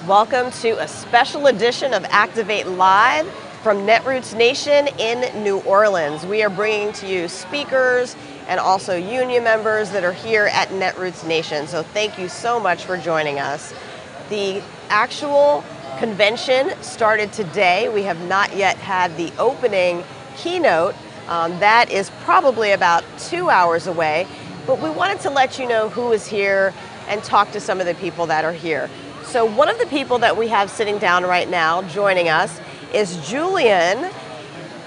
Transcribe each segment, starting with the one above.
Welcome to a special edition of Activate Live from Netroots Nation in New Orleans. We are bringing to you speakers and also union members that are here at Netroots Nation. So thank you so much for joining us. The actual convention started today. We have not yet had the opening keynote. That is probably about 2 hours away. But we wanted to let you know who is here and talk to some of the people that are here. So one of the people that we have sitting down right now joining us is Julian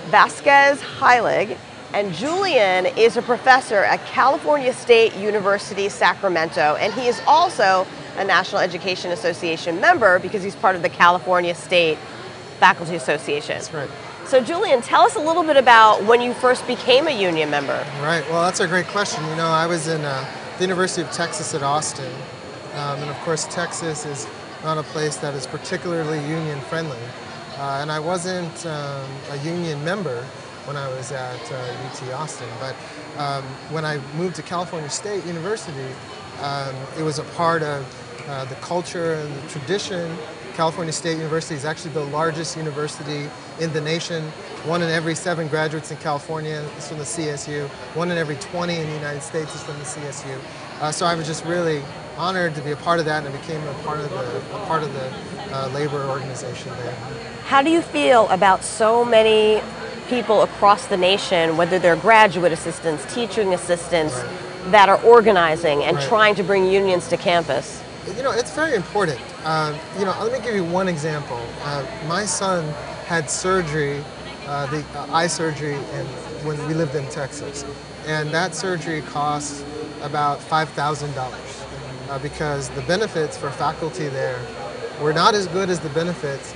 Vasquez Heilig. And Julian is a professor at California State University, Sacramento. And he is also a National Education Association member because he's part of the California State Faculty Association. That's right. So Julian, tell us a little bit about when you first became a union member. Right, well that's a great question. You know, I was in the University of Texas at Austin. And of course, Texas is not a place that is particularly union friendly. And I wasn't a union member when I was at UT Austin. But when I moved to California State University, it was a part of the culture and the tradition. California State University is actually the largest university in the nation. 1 in every 7 graduates in California is from the CSU. 1 in every 20 in the United States is from the CSU. So I was just really honored to be a part of that, and I became a part of the labor organization there. How do you feel about so many people across the nation, whether they're graduate assistants, teaching assistants, that are organizing and trying to bring unions to campus? You know, it's very important. You know, let me give you one example. My son had surgery, the eye surgery, when we lived in Texas, and that surgery cost about $5,000 because the benefits for faculty there were not as good as the benefits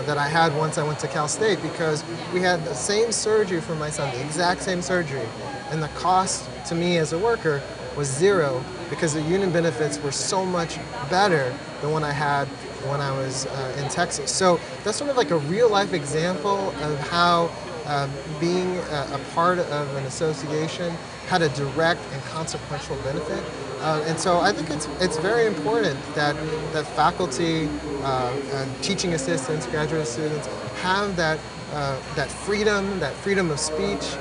that I had once I went to Cal State, because we had the same surgery for my son, the exact same surgery, and the cost to me as a worker was zero because the union benefits were so much better than what I had when I was in Texas. So that's sort of like a real life example of how being a part of an association had a direct and consequential benefit. And so I think it's very important that faculty, teaching assistants, graduate students have that freedom of speech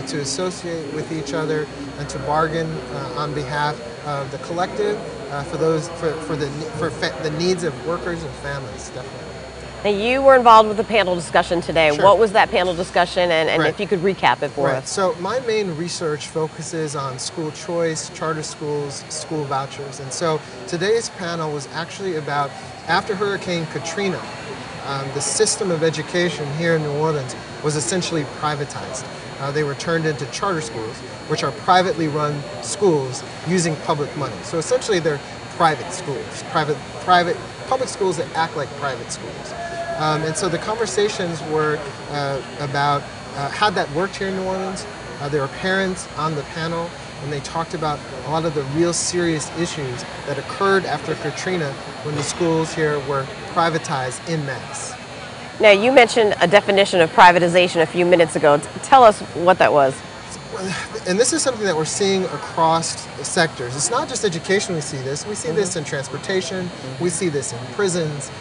to associate with each other and to bargain on behalf of the collective for the needs of workers and families, definitely. Now you were involved with the panel discussion today. Sure. What was that panel discussion, and if you could recap it for us? So my main research focuses on school choice, charter schools, school vouchers. And so today's panel was actually about, after Hurricane Katrina, the system of education here in New Orleans was essentially privatized. They were turned into charter schools, which are privately run schools using public money. So essentially they're private schools, public schools that act like private schools. And so the conversations were about how that worked here in New Orleans. There were parents on the panel, and they talked about a lot of the real serious issues that occurred after Katrina when the schools here were privatized en masse. Now you mentioned a definition of privatization a few minutes ago. Tell us what that was. And this is something that we're seeing across sectors. It's not just education we see this. We see this in transportation. We see this in prisons.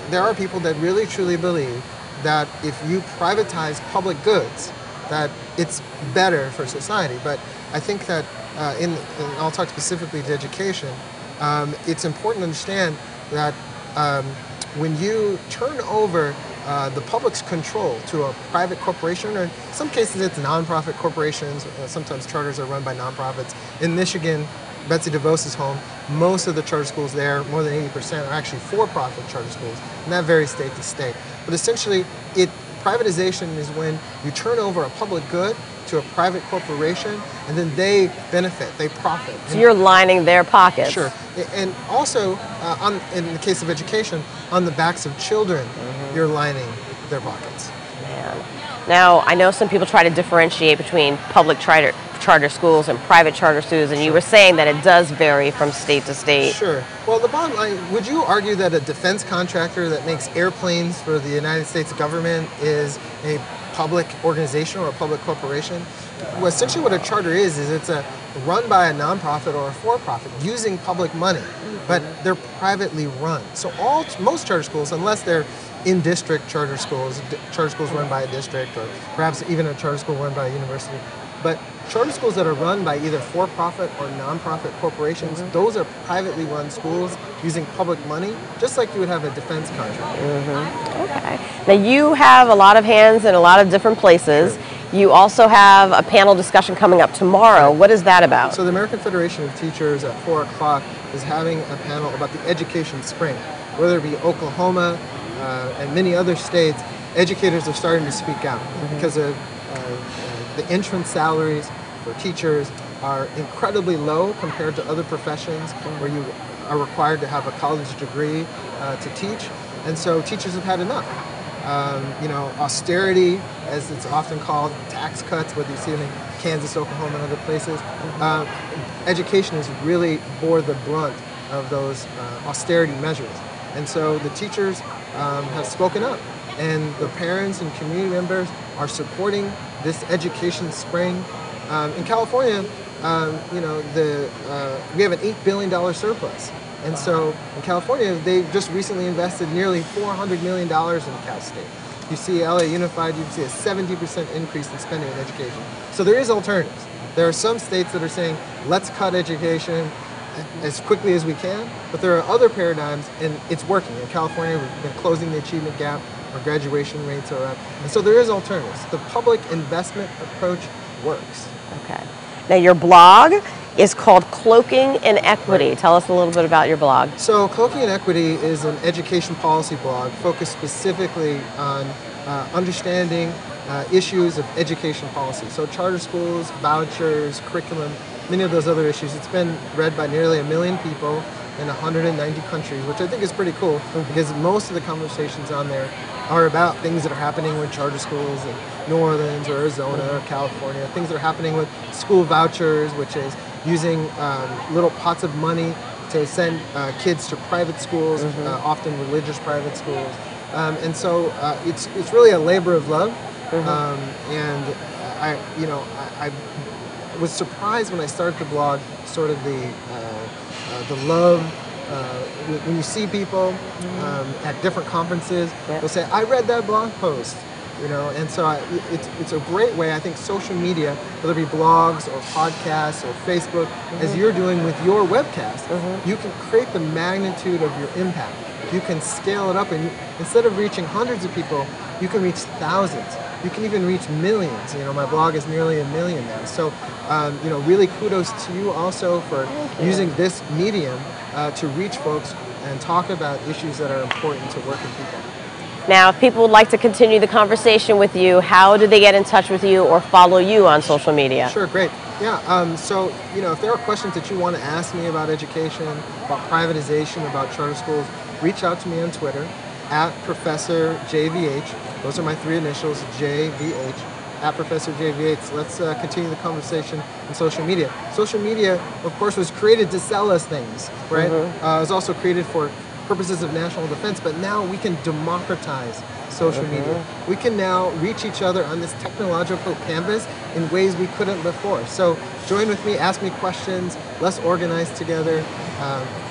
There are people that really truly believe that if you privatize public goods, that it's better for society. But I think that, and I'll talk specifically to education, it's important to understand that when you turn over the public's control to a private corporation, or in some cases it's nonprofit corporations, sometimes charters are run by nonprofits. In Michigan, Betsy DeVos's home, most of the charter schools there, more than 80%, are actually for-profit charter schools, and that varies state to state. But essentially, privatization is when you turn over a public good to a private corporation, and then they benefit, they profit. So you're lining their pockets. Sure. And also, in the case of education, on the backs of children, you're lining their pockets. Man. Now, I know some people try to differentiate between public charter schools and private charter schools, and you were saying that it does vary from state to state. Sure. Well, the bottom line, would you argue that a defense contractor that makes airplanes for the United States government is a public organization or a public corporation? Well, essentially what a charter is it's run by a nonprofit or a for-profit using public money. but they're privately run. So most charter schools, unless they're in-district charter schools run by a district, or perhaps even a charter school run by a university, but charter schools that are run by either for-profit or non-profit corporations, those are privately run schools using public money, just like you would have a defense contract. Okay. Now you have a lot of hands in a lot of different places. Sure. You also have a panel discussion coming up tomorrow. What is that about? So the American Federation of Teachers at 4 o'clock is having a panel about the education spring. Whether it be Oklahoma and many other states, educators are starting to speak out because of the entrance salaries for teachers are incredibly low compared to other professions where you are required to have a college degree to teach. And so teachers have had enough. You know, austerity, as it's often called, tax cuts, whether you see them in Kansas, Oklahoma, and other places. Education has really bore the brunt of those austerity measures. And so the teachers have spoken up, and the parents and community members are supporting this education spring. In California, you know, we have an $8 billion surplus. And so in California, they just recently invested nearly $400 million in Cal State. You see LA Unified, you see a 70% increase in spending on education. So there is alternatives. There are some states that are saying, let's cut education as quickly as we can, but there are other paradigms, and it's working. In California, we've been closing the achievement gap, our graduation rates are up, and so there is alternatives. The public investment approach works. Okay. Now your blog is called Cloaking in Equity. Right. Tell us a little bit about your blog. So Cloaking in Equity is an education policy blog focused specifically on understanding issues of education policy. So charter schools, vouchers, curriculum, many of those other issues. It's been read by nearly 1 million people in 190 countries, which I think is pretty cool because most of the conversations on there are about things that are happening with charter schools in New Orleans or Arizona or California, things that are happening with school vouchers, which is using little pots of money to send kids to private schools, often religious private schools. And so it's really a labor of love. And I was surprised when I started the blog, sort of the love. When you see people at different conferences, they'll say, I read that blog post. You know, and so it's a great way. I think social media, whether it be blogs or podcasts or Facebook, as you're doing with your webcast, you can create the magnitude of your impact. You can scale it up, and instead of reaching hundreds of people, you can reach thousands. You can even reach millions. You know, my blog is nearly 1 million now. So, you know, really kudos to you also for using this medium to reach folks and talk about issues that are important to working people. Now, if people would like to continue the conversation with you, how do they get in touch with you or follow you on social media? Sure, great. Yeah, so, you know, if there are questions that you want to ask me about education, about privatization, about charter schools, reach out to me on Twitter, at Professor JVH. Those are my 3 initials, JVH, at Professor JVH. Let's continue the conversation on social media. Social media, of course, was created to sell us things, right? It was also created for purposes of national defense, but now we can democratize social media. We can now reach each other on this technological canvas in ways we couldn't before. So join with me, ask me questions, let's organize together.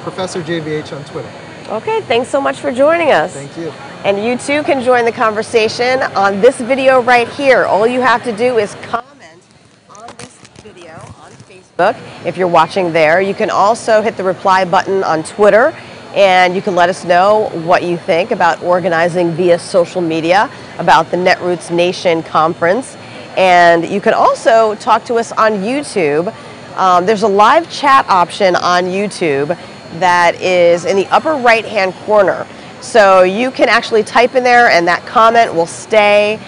Professor JVH on Twitter. Okay, thanks so much for joining us. Thank you. And you too can join the conversation on this video right here. All you have to do is comment on this video on Facebook if you're watching there. You can also hit the reply button on Twitter, and you can let us know what you think about organizing via social media about the Netroots Nation Conference. And you can also talk to us on YouTube. There's a live chat option on YouTube that is in the upper right-hand corner. So you can actually type in there and that comment will stay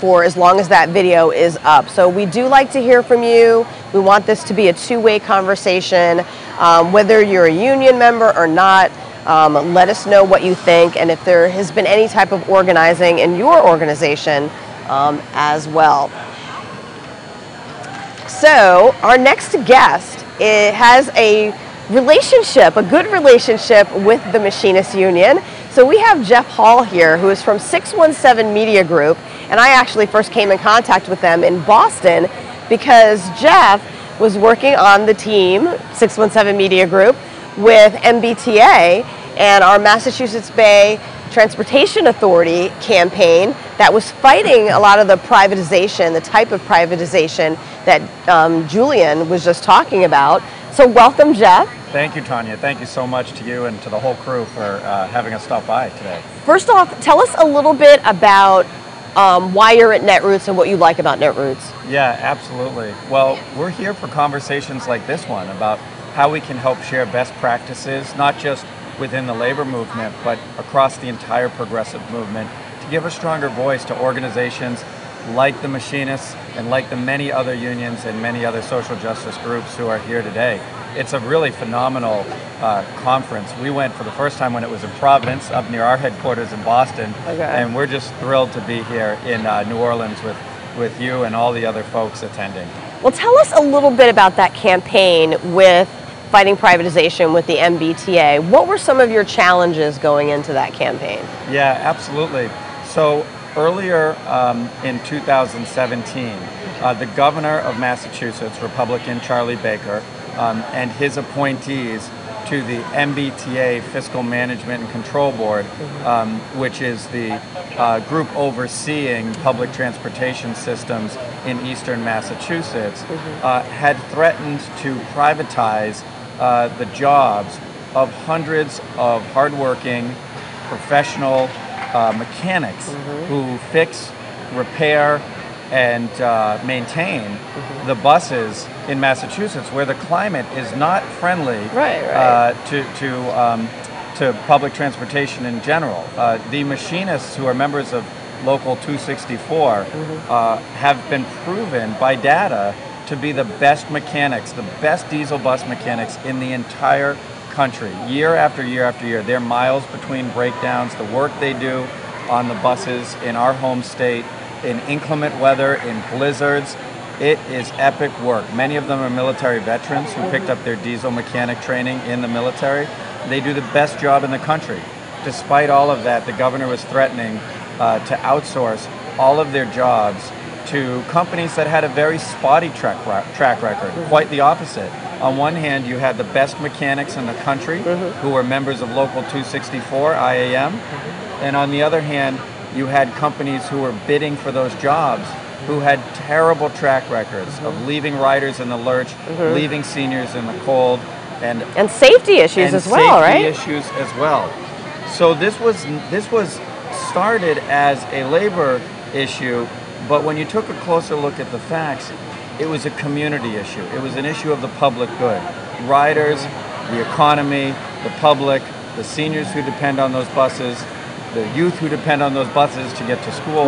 for as long as that video is up. So we do like to hear from you. We want this to be a two-way conversation. Whether you're a union member or not, let us know what you think and if there has been any type of organizing in your organization as well. So our next guest has a relationship, a good relationship with the Machinists Union. So we have Jeff Hall here, who is from 617 Media Group, and I actually first came in contact with them in Boston because Jeff was working on the team, 617 Media Group, with MBTA and our Massachusetts Bay Transportation Authority campaign that was fighting a lot of the privatization, the type of privatization that Julian was just talking about. So welcome, Jeff. Thank you, Tanya. Thank you so much to you and to the whole crew for having us stop by today. First off, tell us a little bit about why you're at Netroots and what you like about Netroots. Yeah, absolutely. Well, we're here for conversations like this one about how we can help share best practices, not just within the labor movement, but across the entire progressive movement, to give a stronger voice to organizations like the machinists and like the many other unions and many other social justice groups who are here today. It's a really phenomenal conference. We went for the first time when it was in Providence, up near our headquarters in Boston, and we're just thrilled to be here in New Orleans with you and all the other folks attending. Well, tell us a little bit about that campaign with fighting privatization with the MBTA. What were some of your challenges going into that campaign? Yeah, absolutely. So earlier in 2017, the governor of Massachusetts, Republican Charlie Baker, and his appointees to the MBTA Fiscal Management and Control Board, which is the group overseeing public transportation systems in eastern Massachusetts, had threatened to privatize the jobs of hundreds of hardworking professional mechanics who fix, repair, and maintain the buses in Massachusetts, where the climate is not friendly to public transportation in general. The machinists who are members of Local 264 have been proven by data to be the best mechanics, the best diesel bus mechanics in the entire country. Year after year after year, their miles between breakdowns, the work they do on the buses in our home state, in inclement weather, in blizzards, it is epic work. Many of them are military veterans who picked up their diesel mechanic training in the military. They do the best job in the country. Despite all of that, the governor was threatening to outsource all of their jobs to companies that had a very spotty track record, quite the opposite. On one hand, you had the best mechanics in the country who were members of Local 264, IAM, and on the other hand, you had companies who were bidding for those jobs who had terrible track records of leaving riders in the lurch, leaving seniors in the cold, and safety issues as well, right? Safety issues as well. So this was started as a labor issue, but when you took a closer look at the facts, it was a community issue. It was an issue of the public good. Riders, the economy, the public, the seniors who depend on those buses, the youth who depend on those buses to get to school,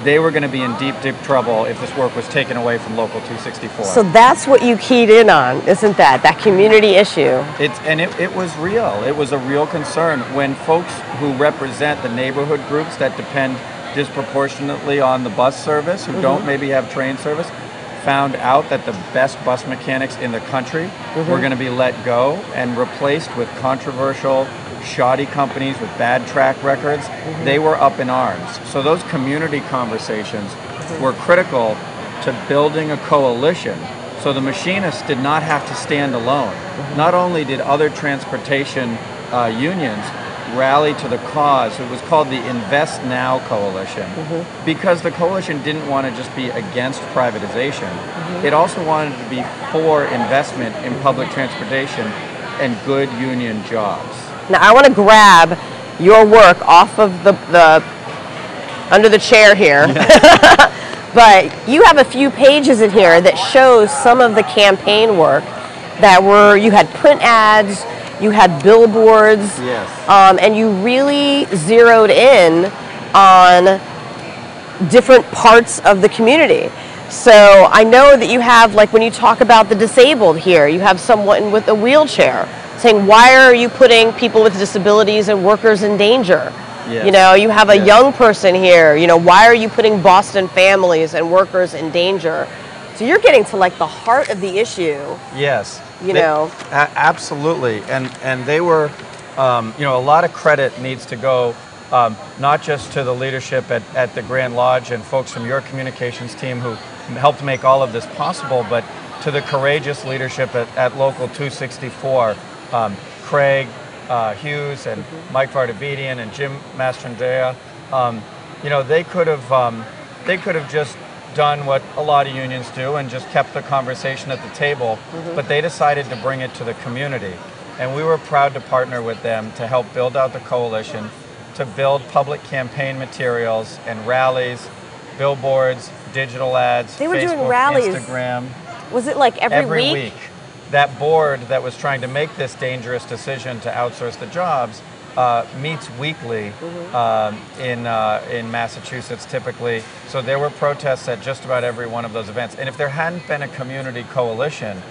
they were going to be in deep, deep trouble if this work was taken away from Local 264. So that's what you keyed in on, isn't that? That community issue. It was real. It was a real concern when folks who represent the neighborhood groups that depend disproportionately on the bus service, who don't maybe have train service, found out that the best bus mechanics in the country were going to be let go and replaced with controversial, shoddy companies with bad track records. They were up in arms. So those community conversations were critical to building a coalition. So the machinists did not have to stand alone. Not only did other transportation unions rally to the cause, it was called the Invest Now Coalition, because the coalition didn't want to just be against privatization. It also wanted to be for investment in public transportation and good union jobs. Now I want to grab your work off of the under the chair here. But you have a few pages in here that shows some of the campaign work that you had print ads, you had billboards, and you really zeroed in on different parts of the community. So I know that you have, like when you talk about the disabled here, you have someone with a wheelchair saying, why are you putting people with disabilities and workers in danger? Yes. You know, you have a young person here, you know, why are you putting Boston families and workers in danger? So you're getting to like the heart of the issue. Yes. You know. Absolutely. And they were, you know, a lot of credit needs to go not just to the leadership at the Grand Lodge and folks from your communications team who helped make all of this possible, but to the courageous leadership at Local 264, Craig Hughes and Mike Vardavedian and Jim Mastrandrea, you know, they could have just done what a lot of unions do and just kept the conversation at the table, but they decided to bring it to the community. And we were proud to partner with them to help build out the coalition, to build public campaign materials and rallies, billboards, digital ads, they were Facebook, doing rallies. Instagram. Was it like every week? That board that was trying to make this dangerous decision to outsource the jobs meets weekly in Massachusetts typically. So there were protests at just about every one of those events. And if there hadn't been a community coalition,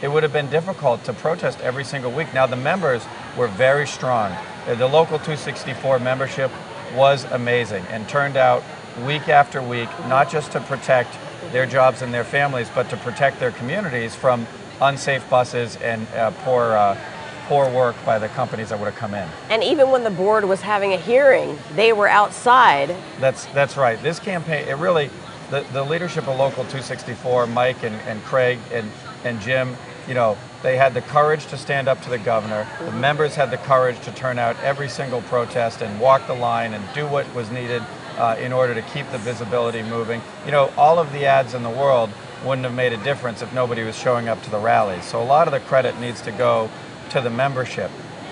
it would have been difficult to protest every single week. Now the members were very strong. The local 264 membership was amazing and turned out week after week, not just to protect their jobs and their families, but to protect their communities from unsafe buses and poor work by the companies that would have come in. And even when the board was having a hearing, they were outside. That's right. This campaign, it really, the leadership of Local 264, Mike and Craig and Jim, you know, they had the courage to stand up to the governor. The members had the courage to turn out every single protest and walk the line and do what was needed in order to keep the visibility moving. You know, all of the ads in the world wouldn't have made a difference if nobody was showing up to the rallies. So a lot of the credit needs to go to the membership.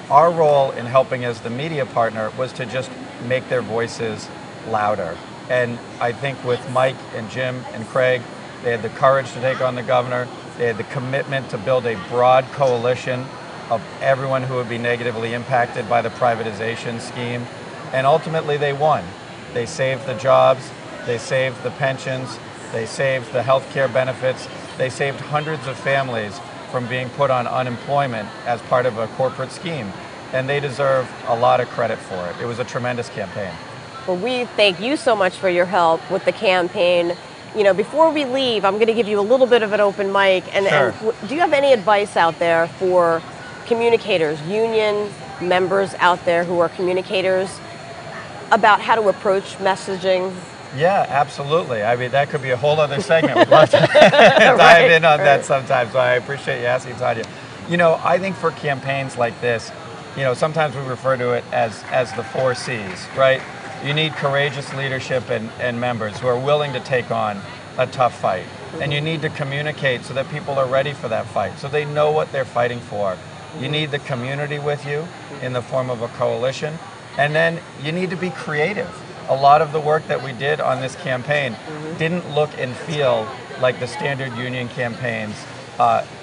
Our role in helping as the media partner was to just make their voices louder. And I think with Mike and Jim and Craig, they had the courage to take on the governor. They had the commitment to build a broad coalition of everyone who would be negatively impacted by the privatization scheme. And ultimately they won. They saved the jobs, they saved the pensions, they saved the health care benefits, they saved hundreds of families from being put on unemployment as part of a corporate scheme. And they deserve a lot of credit for it. It was a tremendous campaign. Well, we thank you so much for your help with the campaign. You know, before we leave, I'm going to give you a little bit of an open mic. And, sure. and do you have any advice out there for communicators, union members out there who are communicators, about how to approach messaging? Yeah, absolutely. I mean, that could be a whole other segment. We'd love to dive in on that sometime, so I appreciate you asking, Tanya. You know, I think for campaigns like this, you know, sometimes we refer to it as the 4 C's, right? You need courageous leadership and members who are willing to take on a tough fight. And you need to communicate so that people are ready for that fight, so they know what they're fighting for. You need the community with you in the form of a coalition. And then you need to be creative. A lot of the work that we did on this campaign didn't look and feel like the standard union campaigns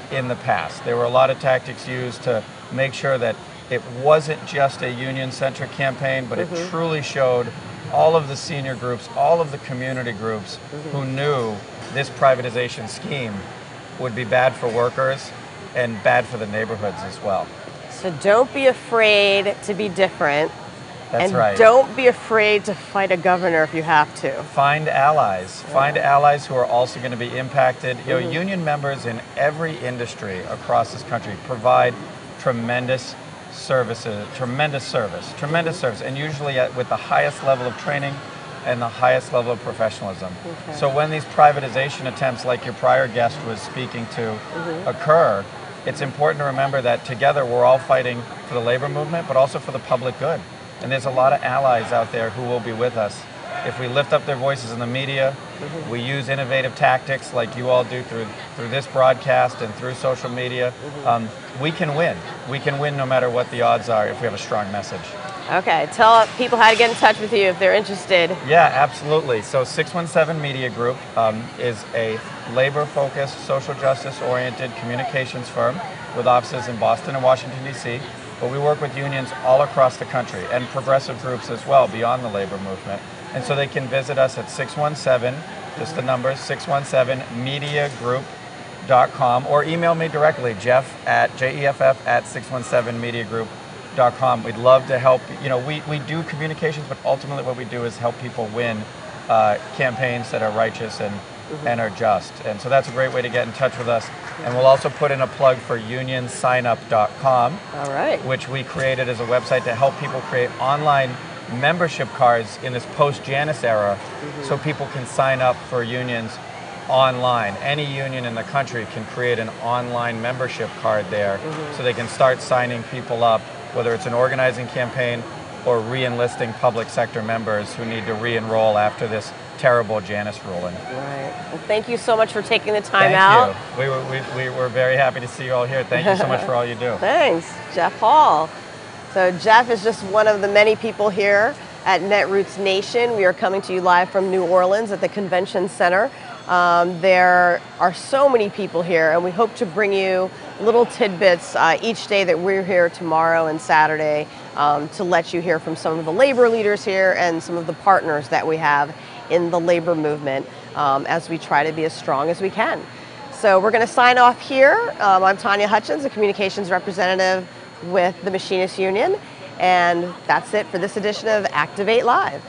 in the past. There were a lot of tactics used to make sure that it wasn't just a union-centric campaign, but it truly showed all of the senior groups, all of the community groups who knew this privatization scheme would be bad for workers and bad for the neighborhoods as well. So don't be afraid to be different. That's and right. Don't be afraid to fight a governor if you have to. Find allies. Find allies who are also going to be impacted. You know, union members in every industry across this country provide tremendous service, and usually with the highest level of training and the highest level of professionalism. Okay. So when these privatization attempts, like your prior guest was speaking to, occur, it's important to remember that together we're all fighting for the labor movement, but also for the public good. And there's a lot of allies out there who will be with us. If we lift up their voices in the media, we use innovative tactics like you all do through this broadcast and through social media, we can win. We can win no matter what the odds are if we have a strong message. Okay, tell people how to get in touch with you if they're interested. Yeah, absolutely. So 617 Media Group is a labor-focused, social justice-oriented communications firm with offices in Boston and Washington, D.C., but we work with unions all across the country and progressive groups as well beyond the labor movement. And so they can visit us at 617, just the numbers, 617mediagroup.com, or email me directly, jeff@617mediagroup.com. We'd love to help. You know, we do communications, but ultimately what we do is help people win campaigns that are righteous and are just. And so that's a great way to get in touch with us. And we'll also put in a plug for unionsignup.com, all right, which we created as a website to help people create online membership cards in this post-Janus era, so people can sign up for unions online. Any union in the country can create an online membership card there, so they can start signing people up, whether it's an organizing campaign or re-enlisting public sector members who need to re-enroll after this terrible Janus ruling. Right. Well, thank you so much for taking the time out. Thank you. We were very happy to see you all here. Thank you so much for all you do. Thanks, Jeff Hall. So Jeff is just one of the many people here at Netroots Nation. We are coming to you live from New Orleans at the Convention Center. There are so many people here, and we hope to bring you little tidbits each day that we're here, tomorrow and Saturday, to let you hear from some of the labor leaders here and some of the partners that we have in the labor movement, as we try to be as strong as we can. So we're going to sign off here. I'm Tanya Hutchins, a communications representative with the Machinists Union, and that's it for this edition of Activate Live.